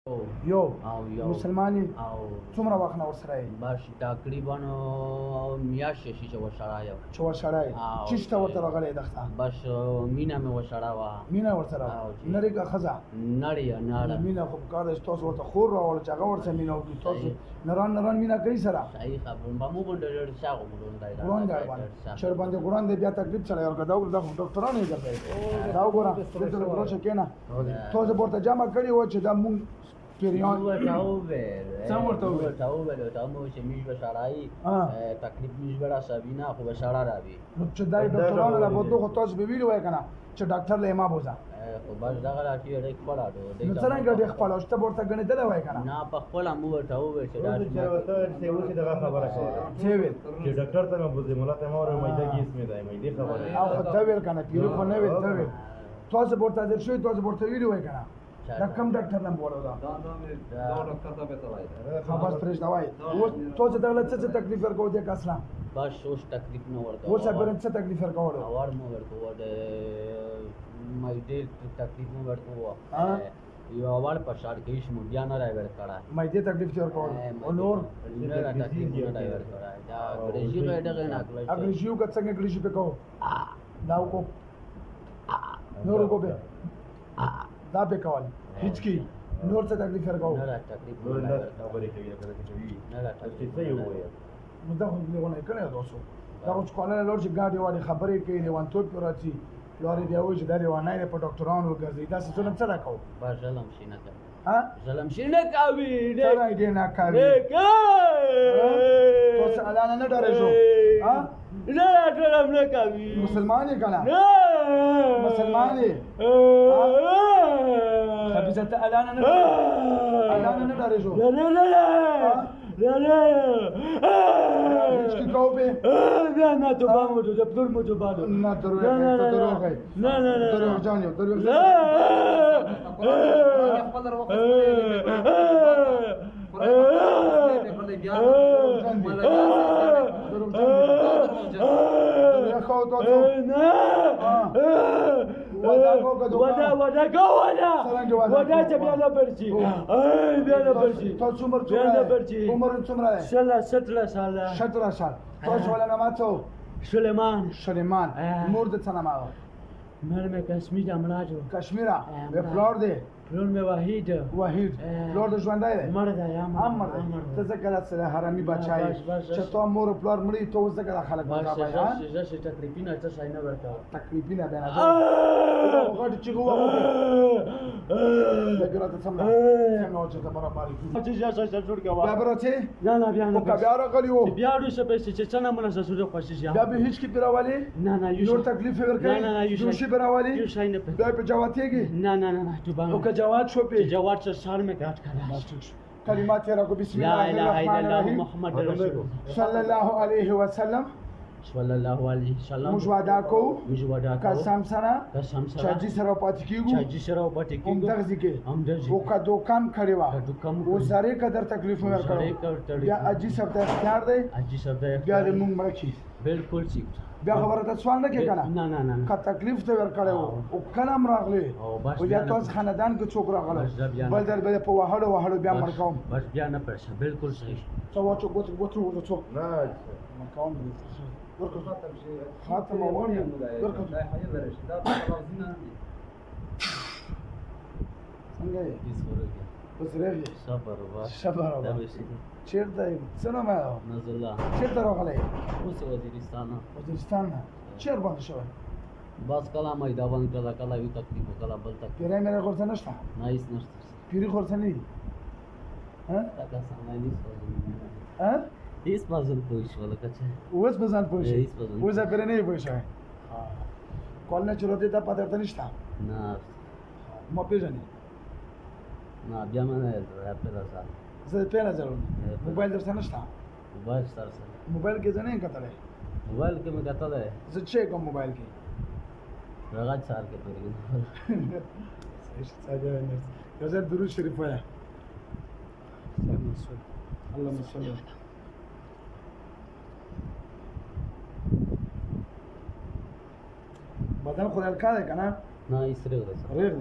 یو یو مسلمانی او څومره وخت نه ورسره یې بس تقریبا میاشت شي چې ورسره یم چې ورسره یې چېرته ورته راغلی دښته بس مینه مې ورسره وه مینه ورسره وه نرۍ که ښځه نړۍ نړه مینه خو پکار ده چې تاسو ورته خور راوړل چې هغه ورسره مینه وکړي تاسو نران مینه کوي سره صحیح خبره به مو باندې ډېر شاغو ګران دی باندې چر باندې ګران دی بیا تکلیف سره ورکړه دا دا ډاکټران یې ګرځي دا وګوره دلته پروسه کېنه تاسو ورته جمع کړي و چې دا مونږ پیریان ورته وویل څه ورته وویل ورته مو چې میش به سړی تکلیف میش به راسوي نه خو به سړی راوي نو چې دا ډاکټرانو له بوتلو خو تاسو به ویلي وای که نه چې ډاکټر له ما بوځه خو بس دغه راټي ډېر خپله نو څرنګه ډېر خپله اوس ته به ورته ګڼېدلی وای که نه نه په خپله مو ورته وویل چې دا اوس دغه خبره کوله څه ویل چې ډاکټر ته مې بوزي مولا ته مې وره مېده کیس مې دی مېده خبره او خو ته ویل که نه پیرو خو نه ویل ته ویل تاسو به ورته حاضر شوي تاسو به ورته ویلي وای که نه دا کم ډاکټر نه بوله دا بس پرېږده وایي اوس تاسو دغه څه څه تکلیف ورکوو دې کس نه بس اوس تکلیف نه ورته اوس اګر څه تکلیف ورکولو اور مو ورته د مېدې تکلیف مو ورته یو اول په شار کې شمو بیا نه راوړ کړه مېدې تکلیف تیر کول او نور نه تکلیف نه راوړ کړه دا ګریجی غېډه نه کړل اګر جیو که څنګه ګریجی په کو دا کو نور کو به دا به کول هیڅ کی نور څه تکلیف ورکاو نه تکلیف نور دا خبرې کوي دا کوي نه چې څه یو وایي نو دا خو نه کړی دوسو دا خو کولای لور چې ګاډي واړي خبرې کوي لیوان تو پراتی لوري بیا وایي چې دا لیوانای په ډاکټرانو ګرځي دا څه څه نه کوي با ظلم شي نه کوي ها ظلم شي نه کوي څنګه نه کوي تاسو اعلان نه ډارېږو ها نه ظلم نه کوي مسلمان یې کنه مسلمان یې خبيزه ته اعلان نه ډارېږو هیڅ کی کو به نه تو بامو تو دبدور مو تو بادو نه درو جان یو درو ودا چې بیا نه پرچی بیا نه پرچی تاسو عمر څومره دی 17 سال 17 سال تاسو ولا نماتو سلیمان مور د څه نامه مر مې کشمیر امراجو کشمیره به فلور دی پلون مې وحید فلور د ژوندای دی مړ دی امر ته ځکه سره حرامي بچای چې تو مور فلور مړی ته ځکه خلک بچا بس چې تقریبا څه شای نه ورته تقریبا به نه غټ چې ګوه دغه ته سم نه چې ته برابر چې ځا جوړ کا بیا برته نه بیا نه بیا راغلی وو بیا ورې څه پېښې چې څنګه مونږ سره سوجو خوشي بیا به هیڅ کی پیراوالی نه نور تکلیف ورکړي نه یو شی پیراوالی یو شای نه بیا په جواتېږي نه تو او که جواد شو په جواد سره سر مې کاټ کړه کلمات یې راکو بسم لا الله اله الا الرحمن الله الرحیم محمد رسول صلی الله علیه وسلم صلی الله علیه وسلم موږ وعده کوو قسم قسم سره سره چاجي سره پاتې کیږو چاجي سره پاتې کیږو همدغه کې هم درځي او که دوکان کړی و دوکان او سره قدر تکلیف ورکړو بیا اجي سب ته اختیار دی اجي سب ته بیا د مونږ مړکی بالکل ٹھیک بیا خبره ته سوال نه کې کنه نه که تکلیف ته ورکړو او کلام راغلی او بیا تاسو خاندان کې څوک راغله بل در به په وهړو بیا مرکوم بس بیا نه پرشه بالکل صحیح څو واچو ګوتو څو نه مرکوم خاتم اولي څنګه یې بس راغی صبر دا چیرته څنګه ما نزله چیرته راغلی اوس وزیرستان نه چیر باندې شوی بس کله مې دا باندې کله یو تکلیف کله بل تکلیف پیرای مې خورته نشته نه هیڅ نشته پیری خورته نه دي ها تاسو څنګه ها هیڅ پازل پوه شو لکه چې اوس به ځان پوه شي هیڅ به ځان اوس به نه پوه شي کول نه چروته ته پاتې ته نشته نه ما پیژنې نه بیا مې نه راپې راځه زه په نه ځم موبایل درته نشته موبایل سره موبایل کې ځنه کتلې موبایل کې مې کتلې زه چې کوم موبایل کې راغات سار کې پرې یو ځل درود شریف وایه اللهم صل بدن خو الکا ده کنه نه یې سره ورسره ریغ